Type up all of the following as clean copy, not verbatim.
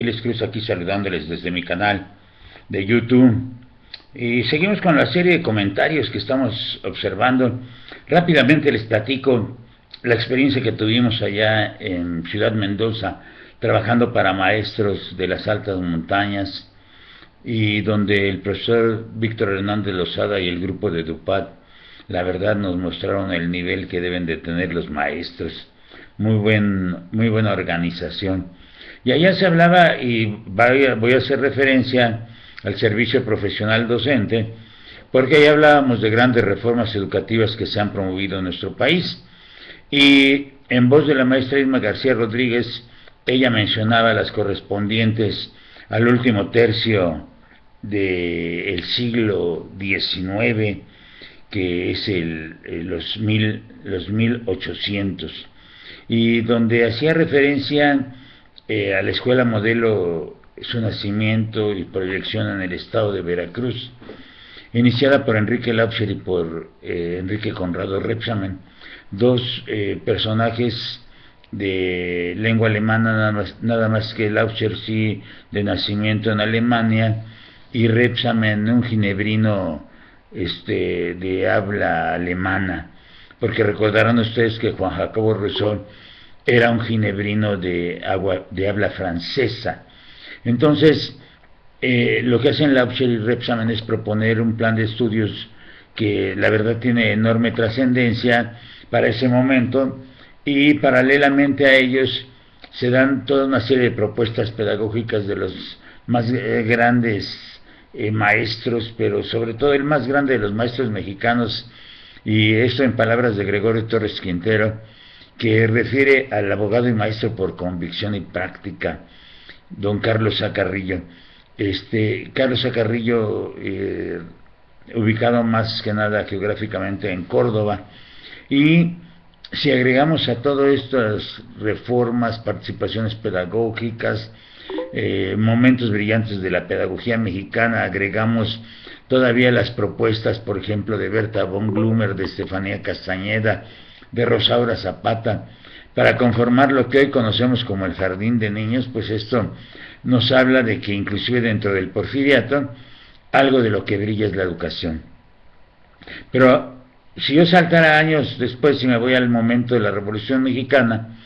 Aquiles Cruz, aquí saludándoles desde mi canal de YouTube. Y seguimos con la serie de comentarios que estamos observando. Rápidamente les platico la experiencia que tuvimos allá en Ciudad Mendoza, trabajando para maestros de las altas montañas, y donde el profesor Víctor Hernández Lozada y el grupo de DUPAT, la verdad, nos mostraron el nivel que deben de tener los maestros. Muy buena organización. Y allá se hablaba, y voy a hacer referencia al servicio profesional docente, porque ahí hablábamos de grandes reformas educativas que se han promovido en nuestro país. Y en voz de la maestra Irma García Rodríguez, ella mencionaba las correspondientes al último tercio del siglo XIX, que es los 1800, y donde hacía referencia a la escuela modelo, su nacimiento y proyección en el estado de Veracruz, iniciada por Enrique Lauscher y por Enrique Conrado Rebsamen, dos personajes de lengua alemana, nada más que Lauscher sí de nacimiento en Alemania, y Rebsamen un ginebrino de habla alemana, porque recordarán ustedes que Juan Jacobo Rousseau era un ginebrino de habla francesa. Entonces, lo que hacen Lauscher y Rebsamen es proponer un plan de estudios que la verdad tiene enorme trascendencia para ese momento, y paralelamente a ellos se dan toda una serie de propuestas pedagógicas de los más grandes maestros, pero sobre todo el más grande de los maestros mexicanos, y esto en palabras de Gregorio Torres Quintero, que refiere al abogado y maestro por convicción y práctica, don Carlos A. Carrillo. Carlos A. Carrillo, ubicado más que nada geográficamente en Córdoba. Y si agregamos a todo estas reformas, participaciones pedagógicas, momentos brillantes de la pedagogía mexicana, agregamos todavía las propuestas, por ejemplo, de Berta von Glümer, de Estefanía Castañeda, de Rosaura Zapata, para conformar lo que hoy conocemos como el Jardín de Niños, pues esto nos habla de que inclusive dentro del porfiriato, algo de lo que brilla es la educación. Pero si yo saltara años después y me voy al momento de la Revolución Mexicana,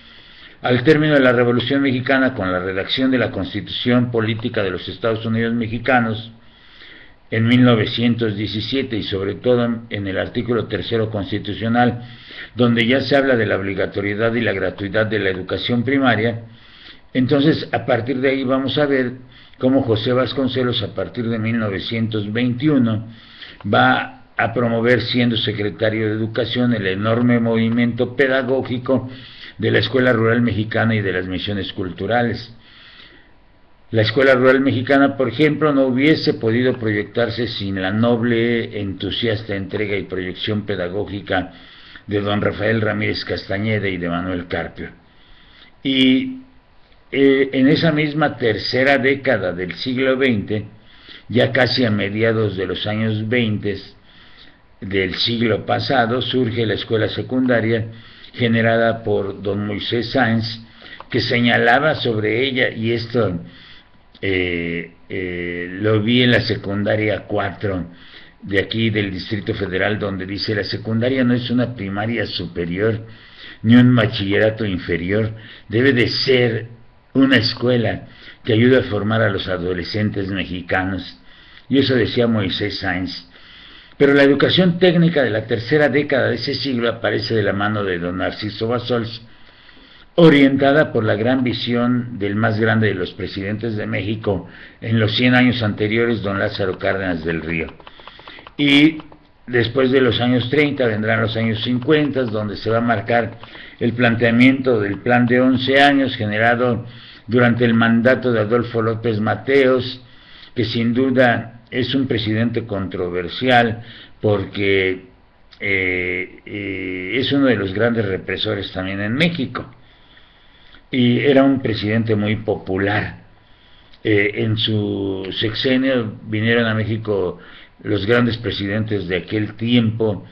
al término de la Revolución Mexicana, con la redacción de la Constitución Política de los Estados Unidos Mexicanos, en 1917, y sobre todo en el artículo 3 constitucional, donde ya se habla de la obligatoriedad y la gratuidad de la educación primaria, entonces a partir de ahí vamos a ver cómo José Vasconcelos, a partir de 1921, va a promover, siendo secretario de Educación, el enorme movimiento pedagógico de la Escuela Rural Mexicana y de las misiones culturales. La Escuela Rural Mexicana, por ejemplo, no hubiese podido proyectarse sin la noble, entusiasta entrega y proyección pedagógica de don Rafael Ramírez Castañeda y de Manuel Carpio. Y en esa misma tercera década del siglo XX, ya casi a mediados de los años 20 del siglo pasado, surge la escuela secundaria, generada por don Moisés Sáenz, que señalaba sobre ella, y esto lo vi en la secundaria 4 de aquí del Distrito Federal, donde dice: la secundaria no es una primaria superior ni un bachillerato inferior, debe de ser una escuela que ayude a formar a los adolescentes mexicanos. Y eso decía Moisés Sáenz. Pero la educación técnica de la tercera década de ese siglo aparece de la mano de don Narciso Bassols, orientada por la gran visión del más grande de los presidentes de México en los 100 años anteriores, don Lázaro Cárdenas del Río. Y después de los años 30 vendrán los años 50, donde se va a marcar el planteamiento del plan de 11 años generado durante el mandato de Adolfo López Mateos, que sin duda es un presidente controversial porque es uno de los grandes represores también en México, y era un presidente muy popular. En su sexenio vinieron a México los grandes presidentes de aquel tiempo,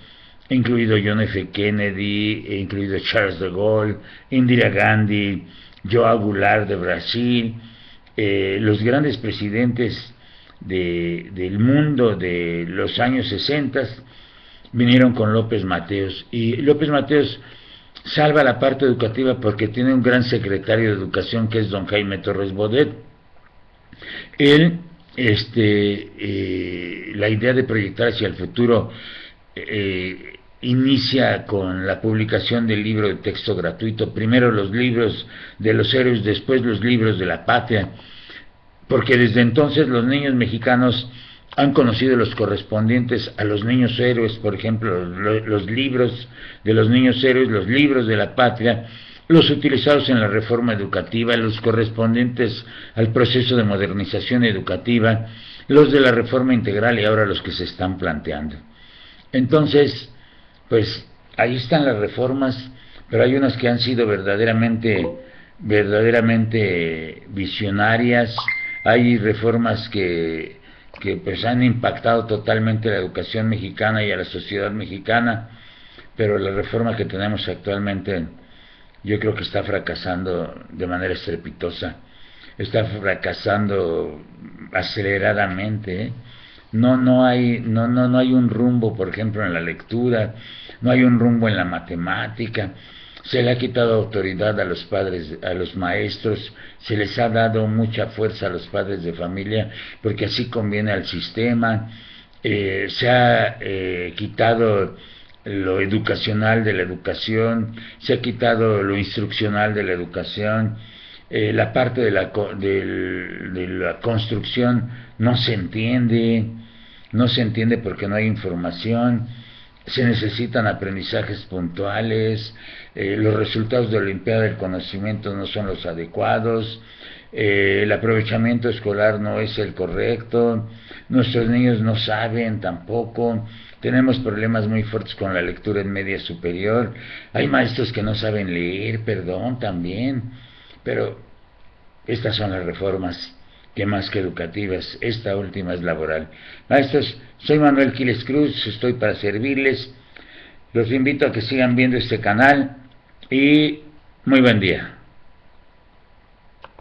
incluido John F. Kennedy, incluido Charles de Gaulle, Indira Gandhi, João Goulart de Brasil, los grandes presidentes del mundo de los años 60 vinieron con López Mateos, y López Mateos salva la parte educativa porque tiene un gran secretario de educación que es don Jaime Torres Bodet. Él, la idea de proyectar hacia el futuro, inicia con la publicación del libro de texto gratuito, primero los libros de los héroes, después los libros de la patria, porque desde entonces los niños mexicanos han conocido los correspondientes a los niños héroes, por ejemplo, los libros de los niños héroes, los libros de la patria, los utilizados en la reforma educativa, los correspondientes al proceso de modernización educativa, los de la reforma integral y ahora los que se están planteando. Entonces, pues ahí están las reformas, pero hay unas que han sido verdaderamente visionarias. Hay reformas que pues han impactado totalmente la educación mexicana y a la sociedad mexicana, pero la reforma que tenemos actualmente yo creo que está fracasando de manera estrepitosa, está fracasando aceleradamente, ¿eh? No hay un rumbo, por ejemplo, en la lectura, no hay un rumbo en la matemática. Se le ha quitado autoridad a los padres, a los maestros, se les ha dado mucha fuerza a los padres de familia, porque así conviene al sistema. Se ha quitado lo educacional de la educación, se ha quitado lo instruccional de la educación, la parte de la construcción no se entiende porque no hay información. Se necesitan aprendizajes puntuales, los resultados de la Olimpiada del Conocimiento no son los adecuados, el aprovechamiento escolar no es el correcto, nuestros niños no saben tampoco, tenemos problemas muy fuertes con la lectura en media superior, hay maestros que no saben leer, también, pero estas son las reformas que más que educativas, esta última es laboral. Maestros, soy Manuel Quiles Cruz, estoy para servirles, los invito a que sigan viendo este canal y muy buen día.